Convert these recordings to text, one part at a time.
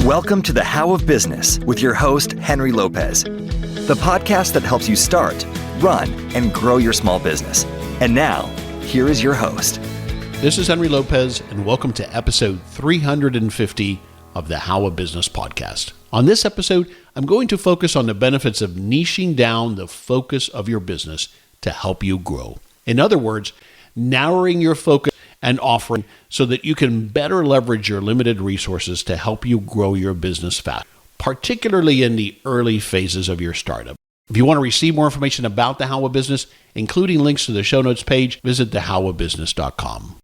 Welcome to the How of Business with your host, Henry Lopez, the podcast that helps you start, run, and grow your small business. And now, here is your host. This is Henry Lopez, and welcome to episode 350 of the How of Business podcast. On this episode, I'm going to focus on the benefits of niching down the focus of your business to help you grow. In other words, narrowing your focus and offering so that you can better leverage your limited resources to help you grow your business fast, particularly in the early phases of your startup. If you want to receive more information about the How of Business, including links to the show notes page, visit thehowofbusiness.com.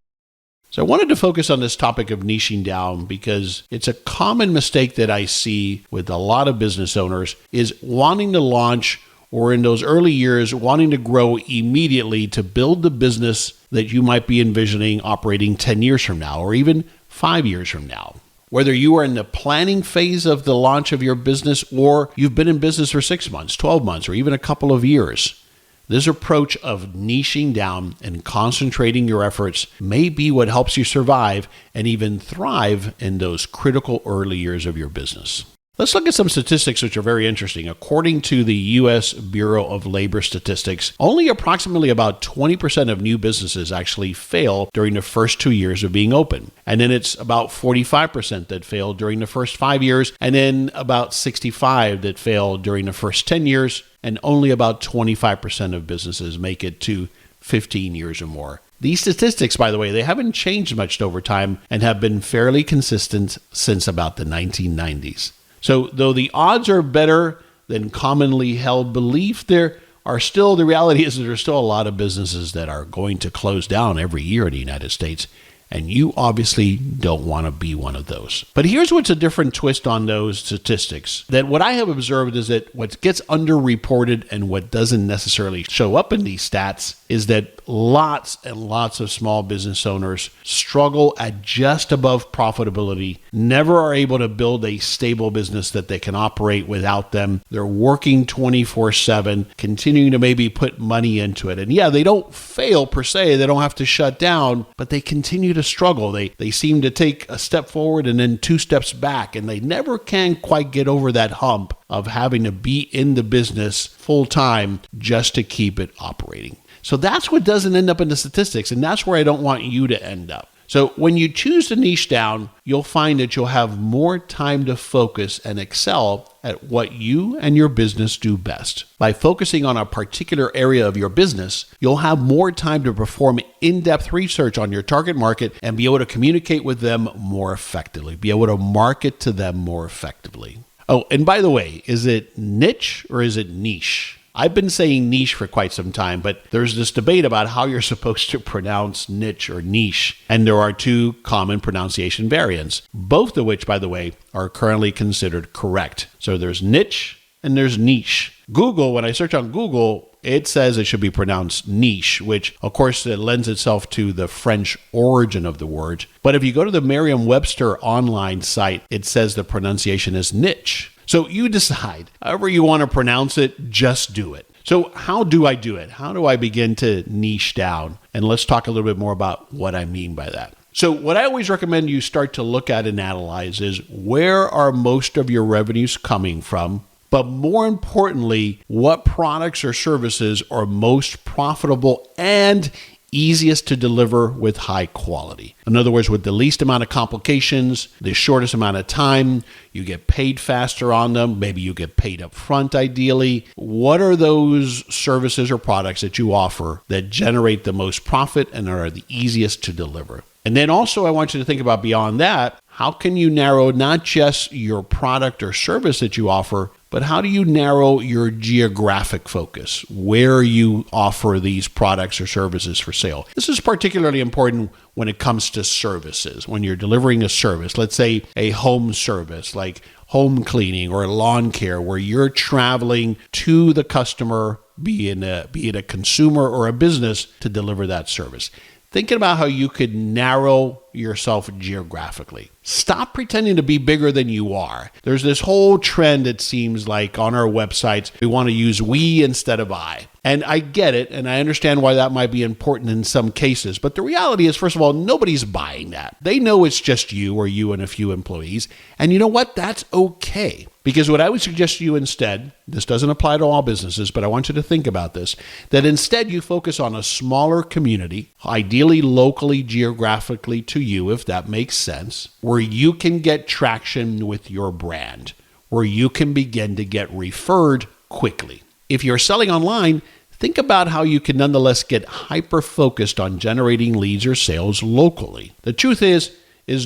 So I wanted to focus on this topic of niching down because it's a common mistake that I see with a lot of business owners is wanting to launch or in those early years, wanting to grow immediately to build the business that you might be envisioning operating 10 years from now or even 5 years from now. Whether you are in the planning phase of the launch of your business or you've been in business for 6 months, 12 months, or even a couple of years, this approach of niching down and concentrating your efforts may be what helps you survive and even thrive in those critical early years of your business. Let's look at some statistics which are very interesting. According to the U.S. Bureau of Labor Statistics, only approximately about 20% of new businesses actually fail during the first 2 years of being open. And then it's about 45% that fail during the first 5 years, and then about 65% that fail during the first 10 years, and only about 25% of businesses make it to 15 years or more. These statistics, by the way, they haven't changed much over time and have been fairly consistent since about the 1990s. So though the odds are better than commonly held belief, the reality is that there's still a lot of businesses that are going to close down every year in the United States. And you obviously don't want to be one of those. But here's what's a different twist on those statistics. That what I have observed is that what gets underreported and what doesn't necessarily show up in these stats is that lots and lots of small business owners struggle at just above profitability, never are able to build a stable business that they can operate without them. They're working 24/7, continuing to maybe put money into it. And yeah, they don't fail per se, they don't have to shut down, but they continue to struggle. They seem to take a step forward and then 2 steps back, and they never can quite get over that hump of having to be in the business full time just to keep it operating. So that's what doesn't end up in the statistics, and that's where I don't want you to end up. So when you choose to niche down, you'll find that you'll have more time to focus and excel at what you and your business do best. By focusing on a particular area of your business, you'll have more time to perform in-depth research on your target market and be able to communicate with them more effectively, be able to market to them more effectively. Oh, and by the way, is it niche or is it niche? I've been saying niche for quite some time, but there's this debate about how you're supposed to pronounce niche or niche, and there are 2 common pronunciation variants, both of which, by the way, are currently considered correct. So there's niche and there's niche. Google, when I search on Google, it says it should be pronounced niche, which, of course, it lends itself to the French origin of the word. But if you go to the Merriam-Webster online site, it says the pronunciation is niche. So you decide. However you want to pronounce it, just do it. So how do I do it? How do I begin to niche down? And let's talk a little bit more about what I mean by that. So what I always recommend you start to look at and analyze is where are most of your revenues coming from? But more importantly, what products or services are most profitable and easiest to deliver with high quality. In other words, with the least amount of complications, the shortest amount of time, you get paid faster on them. Maybe you get paid up front ideally. What are those services or products that you offer that generate the most profit and are the easiest to deliver? And then also I want you to think about beyond that, how can you narrow not just your product or service that you offer, but how do you narrow your geographic focus, where you offer these products or services for sale? This is particularly important when it comes to services. When you're delivering a service, let's say a home service like home cleaning or lawn care, where you're traveling to the customer, be it a consumer or a business, to deliver that service. Thinking about how you could narrow yourself geographically. Stop pretending to be bigger than you are. There's this whole trend, it seems like, on our websites. We want to use we instead of I. And I get it, and I understand why that might be important in some cases. But the reality is, first of all, nobody's buying that. They know it's just you or you and a few employees. And you know what? That's okay. Because what I would suggest to you instead, this doesn't apply to all businesses, but I want you to think about this, that instead you focus on a smaller community, ideally locally, geographically to you, if that makes sense, where you can get traction with your brand, where you can begin to get referred quickly. If you're selling online, think about how you can nonetheless get hyper-focused on generating leads or sales locally. The truth is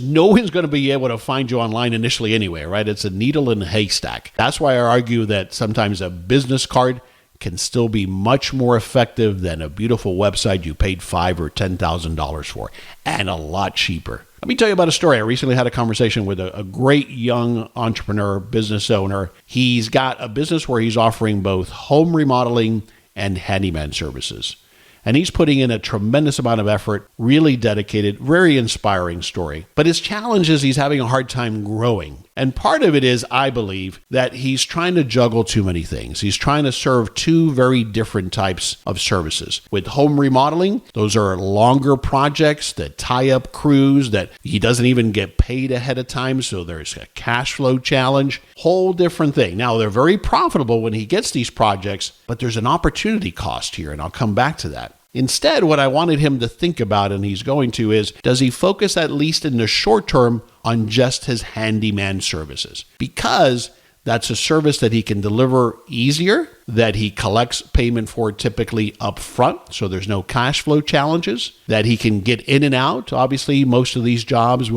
no one's going to be able to find you online initially anyway, right? It's a needle in a haystack. That's why I argue that sometimes a business card can still be much more effective than a beautiful website you paid $5,000 or $10,000 for, and a lot cheaper. Let me tell you about a story. I recently had a conversation with a great young entrepreneur, business owner. He's got a business where he's offering both home remodeling and handyman services. And he's putting in a tremendous amount of effort, really dedicated, very inspiring story. But his challenge is he's having a hard time growing. And part of it is, I believe, that he's trying to juggle too many things. He's trying to serve two very different types of services. With home remodeling, those are longer projects that tie up crews that he doesn't even get paid ahead of time, so there's a cash flow challenge. Whole different thing. Now, they're very profitable when he gets these projects, but there's an opportunity cost here, and I'll come back to that. Instead, what I wanted him to think about, and he's going to, is does he focus at least in the short term on just his handyman services? Because that's a service that he can deliver easier, that he collects payment for typically up front, so there's no cash flow challenges, that he can get in and out. Obviously, most of these jobs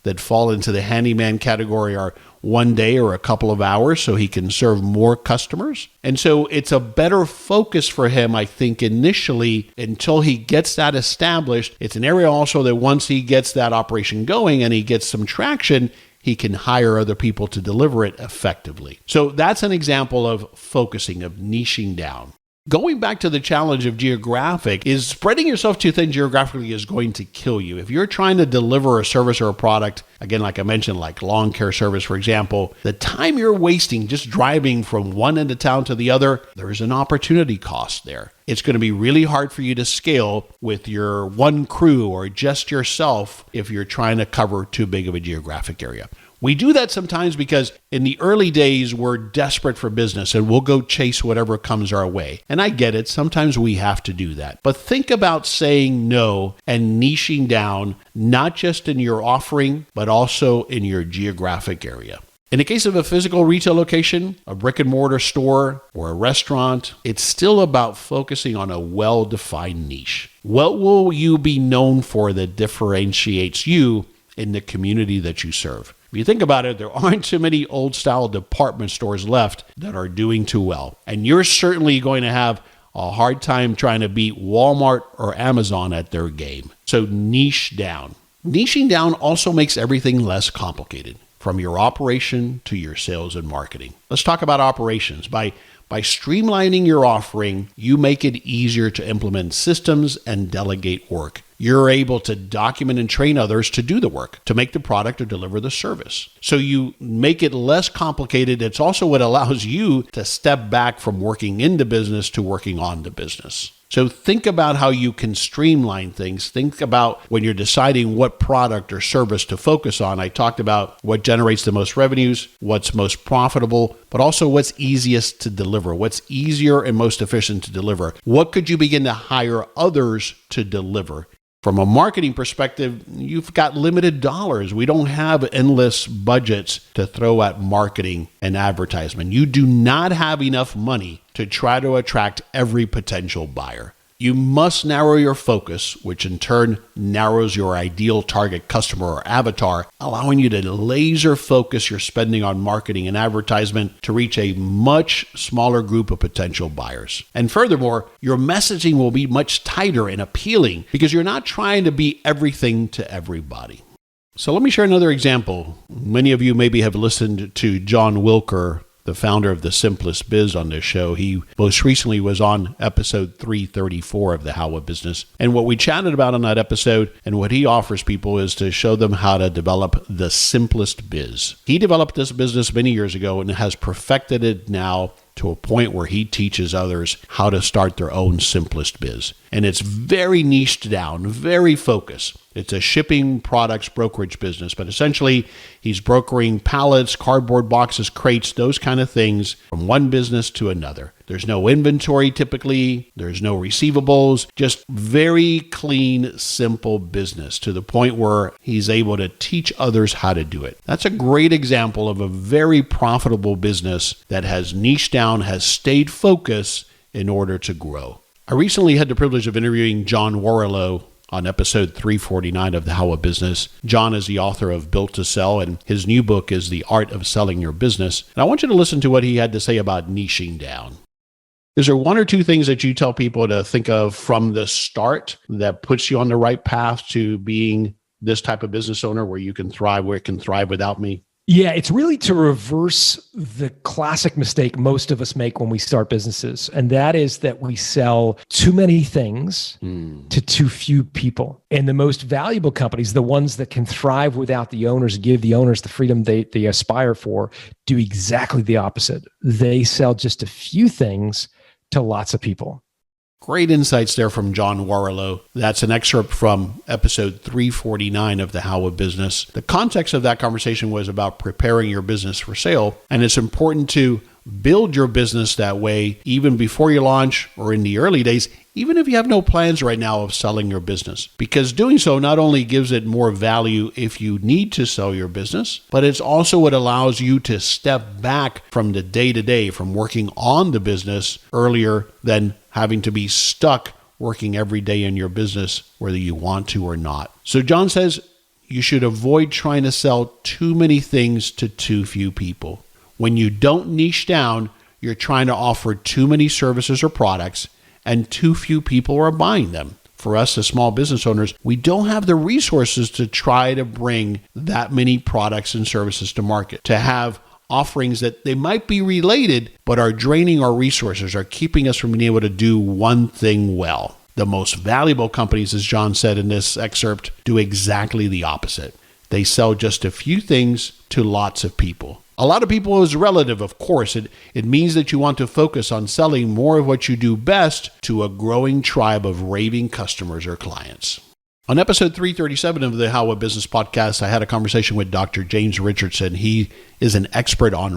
that fall into the handyman category are one day or a couple of hours, so he can serve more customers. And so it's a better focus for him, I think, initially, until he gets that established. It's an area also that once he gets that operation going and he gets some traction, he can hire other people to deliver it effectively. So that's an example of focusing, of niching down. Going back to the challenge of geographic, is spreading yourself too thin geographically is going to kill you. If you're trying to deliver a service or a product, again, like I mentioned, like lawn care service, for example, the time you're wasting just driving from one end of town to the other, there's an opportunity cost there. It's going to be really hard for you to scale with your one crew or just yourself if you're trying to cover too big of a geographic area. We do that sometimes because in the early days, we're desperate for business and we'll go chase whatever comes our way. And I get it. Sometimes we have to do that. But think about saying no and niching down, not just in your offering, but also in your geographic area. In the case of a physical retail location, a brick and mortar store, or a restaurant, it's still about focusing on a well-defined niche. What will you be known for that differentiates you in the community that you serve? If you think about it, there aren't too many old-style department stores left that are doing too well. And you're certainly going to have a hard time trying to beat Walmart or Amazon at their game. So niche down. Niching down also makes everything less complicated, from your operation to your sales and marketing. Let's talk about operations. By streamlining your offering, you make it easier to implement systems and delegate work. You're able to document and train others to do the work, to make the product or deliver the service. So you make it less complicated. It's also what allows you to step back from working in the business to working on the business. So think about how you can streamline things. Think about when you're deciding what product or service to focus on. I talked about what generates the most revenues, what's most profitable, but also what's easiest to deliver, what's easier and most efficient to deliver. What could you begin to hire others to deliver? From a marketing perspective, you've got limited dollars. We don't have endless budgets to throw at marketing and advertisement. You do not have enough money to try to attract every potential buyer. You must narrow your focus, which in turn narrows your ideal target customer or avatar, allowing you to laser focus your spending on marketing and advertisement to reach a much smaller group of potential buyers. And furthermore, your messaging will be much tighter and appealing because you're not trying to be everything to everybody. So let me share another example. Many of you maybe have listened to John Wilker the founder of The Simplest Biz, on this show. He most recently was on episode 334 of the How of Business. And what we chatted about on that episode and what he offers people is to show them how to develop the simplest biz. He developed this business many years ago and has perfected it now to a point where he teaches others how to start their own simplest biz. And it's very niched down, very focused. It's a shipping products brokerage business, but essentially he's brokering pallets, cardboard boxes, crates, those kind of things from one business to another. There's no inventory typically, there's no receivables, just very clean, simple business to the point where he's able to teach others how to do it. That's a great example of a very profitable business that has niched down, has stayed focused in order to grow. I recently had the privilege of interviewing John Warrillow on episode 349 of the How of Business. John is the author of Built to Sell, and his new book is The Art of Selling Your Business. And I want you to listen to what he had to say about niching down. Is there one or two things that you tell people to think of from the start that puts you on the right path to being this type of business owner where you can thrive, where it can thrive without me? Yeah, it's really to reverse the classic mistake most of us make when we start businesses. And that is that we sell too many things to too few people. And the most valuable companies, the ones that can thrive without the owners, give the owners the freedom they aspire for, do exactly the opposite. They sell just a few things to lots of people. Great insights there from John Warrillow. That's an excerpt from episode 349 of the How of Business. The context of that conversation was about preparing your business for sale, and it's important to build your business that way even before you launch or in the early days, even if you have no plans right now of selling your business. Because doing so not only gives it more value if you need to sell your business, but it's also what allows you to step back from the day-to-day, from working on the business earlier than having to be stuck working every day in your business, whether you want to or not. So John says you should avoid trying to sell too many things to too few people. When you don't niche down, you're trying to offer too many services or products, and too few people are buying them. For us as small business owners, we don't have the resources to try to bring that many products and services to market, to have offerings that they might be related, but are draining our resources, are keeping us from being able to do one thing well. The most valuable companies, as John said in this excerpt, do exactly the opposite. They sell just a few things to lots of people. A lot of people is relative, of course. It means that you want to focus on selling more of what you do best to a growing tribe of raving customers or clients. On episode 337 of the How of Business podcast, I had a conversation with Dr. James Richardson. He is an expert on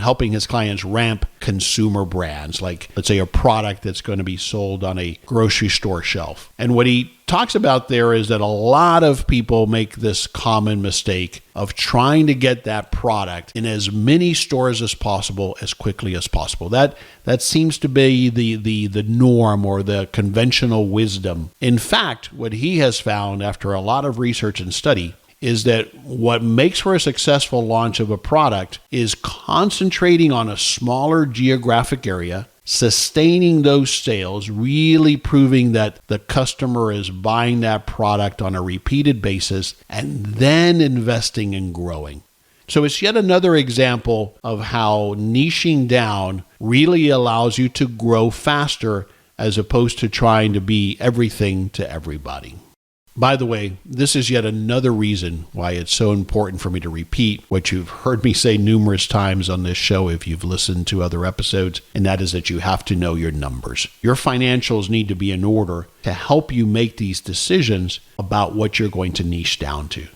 helping his clients ramp consumer brands, like let's say a product that's going to be sold on a grocery store shelf. And what he talks about there is that a lot of people make this common mistake of trying to get that product in as many stores as possible, as quickly as possible. That seems to be the norm or the conventional wisdom. In fact, what he has found after a lot of research and study is that what makes for a successful launch of a product is concentrating on a smaller geographic area, sustaining those sales, really proving that the customer is buying that product on a repeated basis, and then investing in growing. So it's yet another example of how niching down really allows you to grow faster as opposed to trying to be everything to everybody. By the way, this is yet another reason why it's so important for me to repeat what you've heard me say numerous times on this show if you've listened to other episodes, and that is that you have to know your numbers. Your financials need to be in order to help you make these decisions about what you're going to niche down to.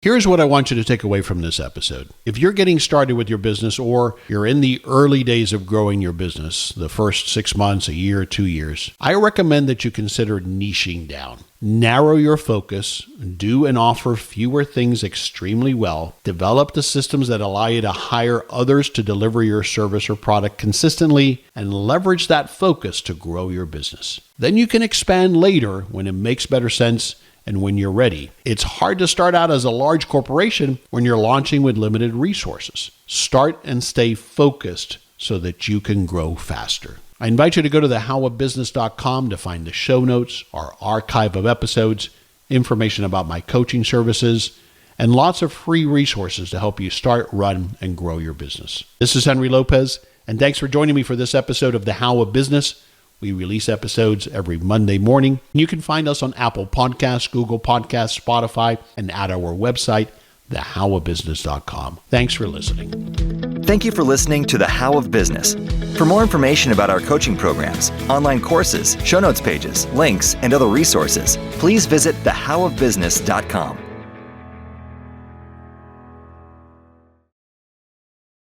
Here's what I want you to take away from this episode. If you're getting started with your business or you're in the early days of growing your business, the first 6 months, a year, 2 years, I recommend that you consider niching down. Narrow your focus, do and offer fewer things extremely well, develop the systems that allow you to hire others to deliver your service or product consistently, and leverage that focus to grow your business. Then you can expand later when it makes better sense and when you're ready. It's hard to start out as a large corporation when you're launching with limited resources. Start and stay focused so that you can grow faster. I invite you to go to thehowofbusiness.com to find the show notes, our archive of episodes, information about my coaching services, and lots of free resources to help you start, run, and grow your business. This is Henry Lopez, and thanks for joining me for this episode of The How of Business. We release episodes every Monday morning. You can find us on Apple Podcasts, Google Podcasts, Spotify, and at our website, thehowofbusiness.com. Thanks for listening. Thank you for listening to The How of Business. For more information about our coaching programs, online courses, show notes pages, links, and other resources, please visit thehowofbusiness.com.